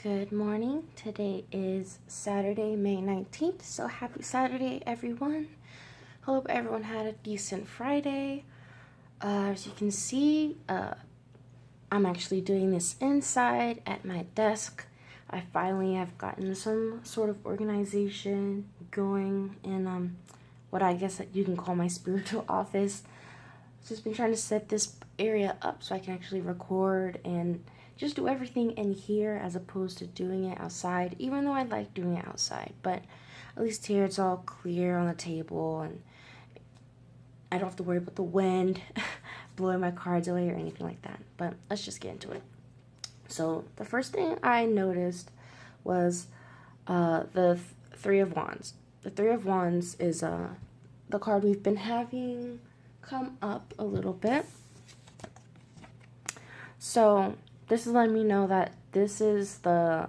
Good morning. Today is Saturday, May 19th. So happy Saturday, everyone. Hope everyone had a decent Friday. As you can see, I'm actually doing this inside at my desk. I finally have gotten some sort of organization going in what I guess that you can call my spiritual office. Just been trying to set this area up so I can actually record and just do everything in here as opposed to doing it outside, even though I like doing it outside. But at least here it's all clear on the table and I don't have to worry about the wind blowing my cards away or anything like that. But let's just get into it. So the first thing I noticed was the Three of Wands. The Three of Wands is the card we've been having come up a little bit. So this is letting me know that this is the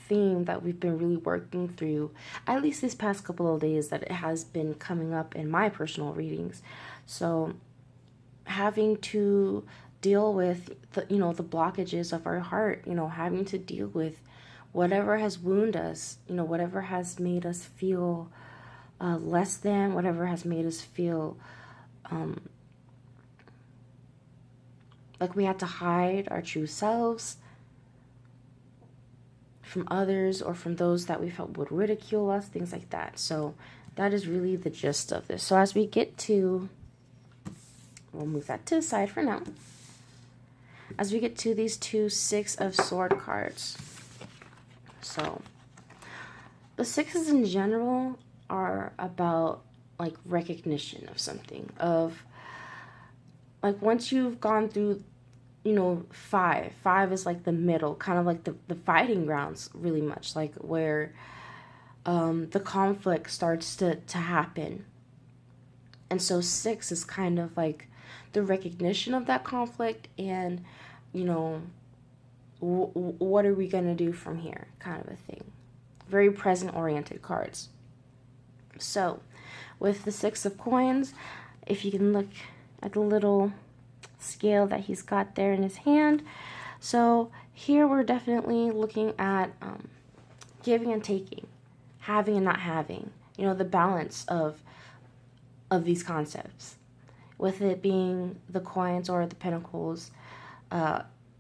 theme that we've been really working through, at least these past couple of days, that it has been coming up in my personal readings. So having to deal with the blockages of our heart, having to deal with whatever has wounded us, whatever has made us feel less than, whatever has made us feel like we had to hide our true selves from others or from those that we felt would ridicule us, things like that. So that is really the gist of this. So as we get to, we'll move that to the side for now. As we get to these two Six of Swords cards. So the sixes in general are about like recognition of something, of like once you've gone through, five is like the middle, kind of like the fighting grounds, really much like where the conflict starts to happen. And so six is kind of like the recognition of that conflict and, what are we going to do from here, kind of a thing. Very present-oriented cards. So with the Six of Coins, if you can look at the little scale that he's got there in his hand. So here we're definitely looking at giving and taking, having and not having, the balance of these concepts. With it being the coins or the pentacles,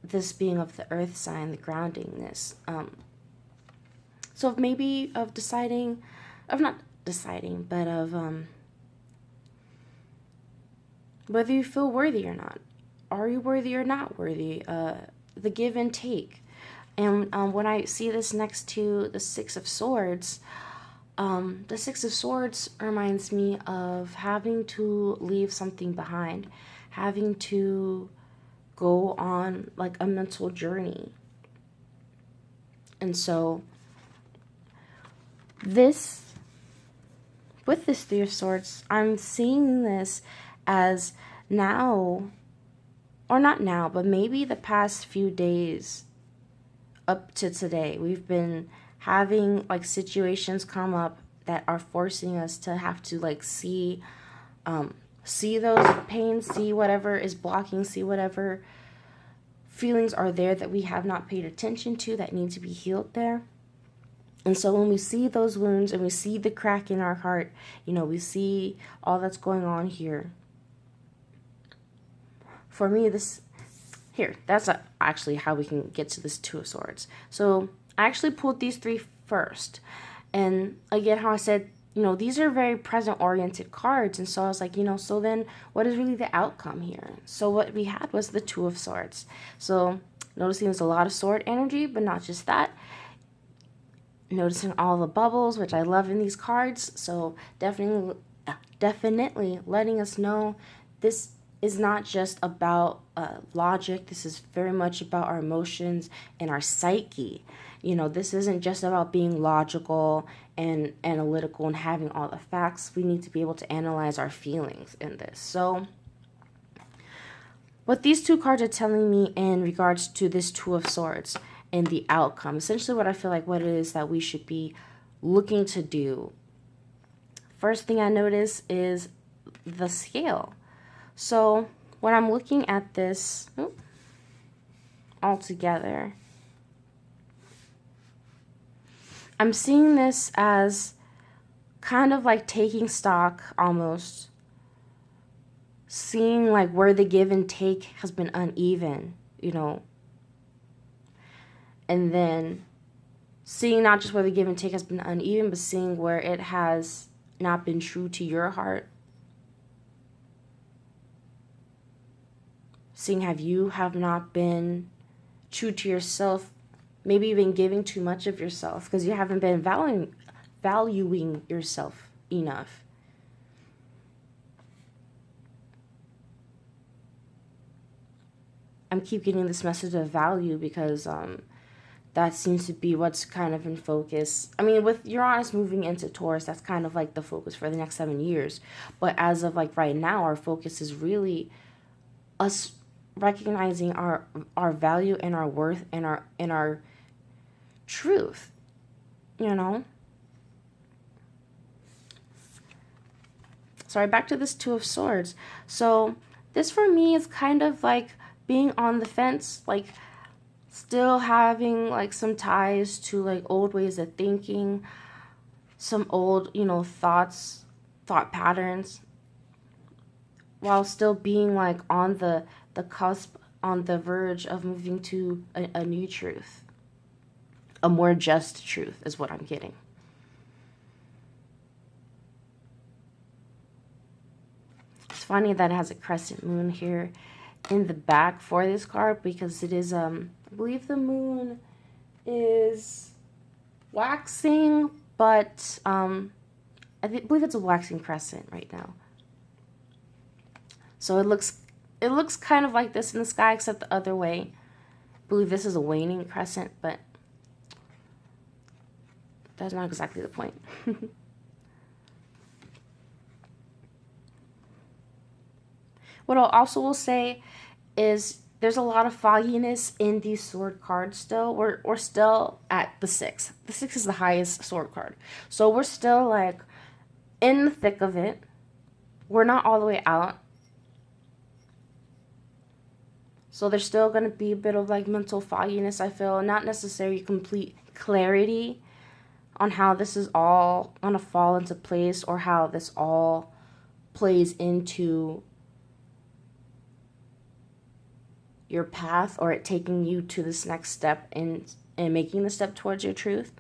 this being of the earth sign, the groundingness. So maybe of deciding, of not deciding, but of whether you feel worthy or not. Are you worthy or not worthy? The give and take. And when I see this next to the Six of Swords, the Six of Swords reminds me of having to leave something behind, having to go on like a mental journey. And so with this Three of Swords, I'm seeing this as now, or not now, but maybe the past few days up to today, we've been having like situations come up that are forcing us to have to like see those pains, see whatever is blocking, see whatever feelings are there that we have not paid attention to that need to be healed there. And so when we see those wounds and we see the crack in our heart, we see all that's going on here. For me, that's actually how we can get to this Two of Swords. So I actually pulled these three first. And again, how I said, these are very present-oriented cards. And so I was like, so then what is really the outcome here? So what we had was the Two of Swords. So noticing there's a lot of sword energy, but not just that. Noticing all the bubbles, which I love in these cards. So definitely letting us know this is not just about logic. This is very much about our emotions and our psyche. This isn't just about being logical and analytical and having all the facts. We need to be able to analyze our feelings in this. So what these two cards are telling me in regards to this Two of Swords and the outcome, essentially what I feel like what it is that we should be looking to do. First thing I notice is the scale. So when I'm looking at this all together, I'm seeing this as kind of like taking stock almost, seeing like where the give and take has been uneven, you know, and then seeing not just where the give and take has been uneven, but seeing where it has not been true to your heart. Seeing have you have not been true to yourself, maybe even giving too much of yourself because you haven't been valuing yourself enough. I'm keep getting this message of value because that seems to be what's kind of in focus. I mean, with Uranus moving into Taurus, that's kind of like the focus for the next 7 years. But as of like right now, our focus is really us recognizing our value and our worth and our truth, you know. Sorry, back to this Two of Swords. So this for me is kind of like being on the fence, like still having like some ties to like old ways of thinking, some old, you know, thought patterns, while still being like on the cusp, on the verge of moving to a new truth. A more just truth is what I'm getting. It's funny that it has a crescent moon here in the back for this card because it is, I believe the moon is waxing, but I believe it's a waxing crescent right now. So it looks kind of like this in the sky, except the other way. I believe this is a waning crescent, but that's not exactly the point. What I also will say is there's a lot of fogginess in these sword cards still. We're still at the 6. The 6 is the highest sword card. So we're still like in the thick of it. We're not all the way out. So there's still going to be a bit of like mental fogginess, I feel. Not necessarily complete clarity on how this is all going to fall into place or how this all plays into your path or it taking you to this next step and making the step towards your truth.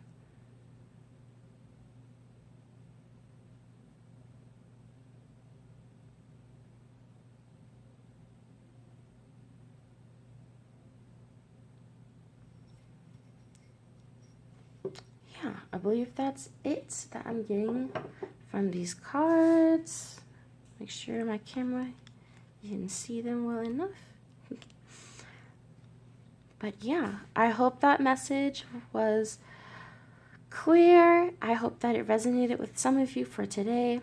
Yeah, I believe that's it that I'm getting from these cards. Make sure my camera, you can see them well enough. But yeah, I hope that message was clear. I hope that it resonated with some of you for today.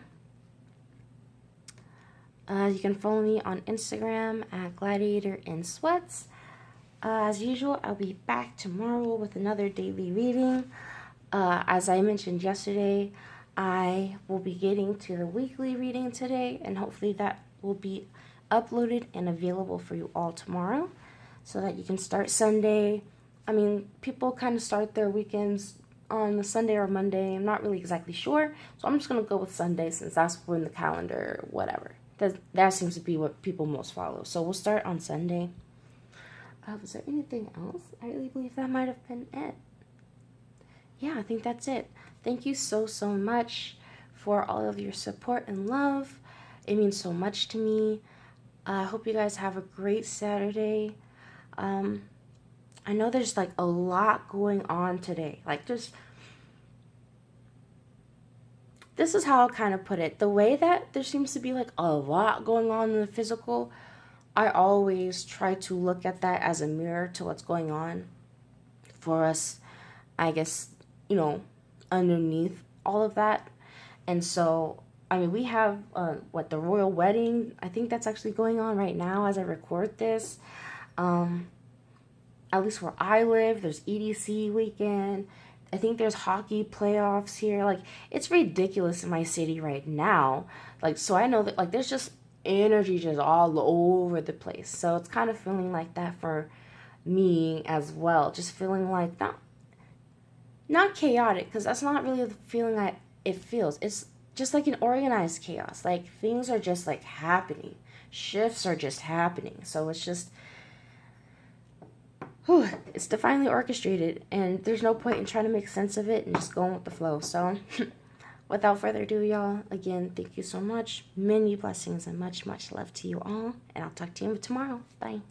You can follow me on Instagram at Gladiator in Sweats. As usual, I'll be back tomorrow with another daily reading. As I mentioned yesterday, I will be getting to the weekly reading today, and hopefully that will be uploaded and available for you all tomorrow so that you can start Sunday. I mean, people kind of start their weekends on the Sunday or Monday. I'm not really exactly sure, so I'm just going to go with Sunday since that's when the calendar, whatever. That seems to be what people most follow. So we'll start on Sunday. Was there anything else? I really believe that might have been it. Yeah, I think that's it. Thank you so much for all of your support and love. It means so much to me. I hope you guys have a great Saturday. I know there's like a lot going on today. Like just, this is how I'll kind of put it. The way that there seems to be like a lot going on in the physical, I always try to look at that as a mirror to what's going on for us, I guess, you know, underneath all of that. And so, I mean, we have, the royal wedding. I think that's actually going on right now as I record this. At least where I live, there's EDC weekend. I think there's hockey playoffs here. Like, it's ridiculous in my city right now. Like, so I know that, like, there's just energy just all over the place. So it's kind of feeling like that for me as well. Just feeling like, not not chaotic, because that's not really the feeling that it feels. It's just like an organized chaos. Like things are just like happening. Shifts are just happening. So it's just, whew, it's divinely orchestrated, and there's no point in trying to make sense of it and just going with the flow. So without further ado, y'all, again, thank you so much. Many blessings and much, much love to you all. And I'll talk to you tomorrow. Bye.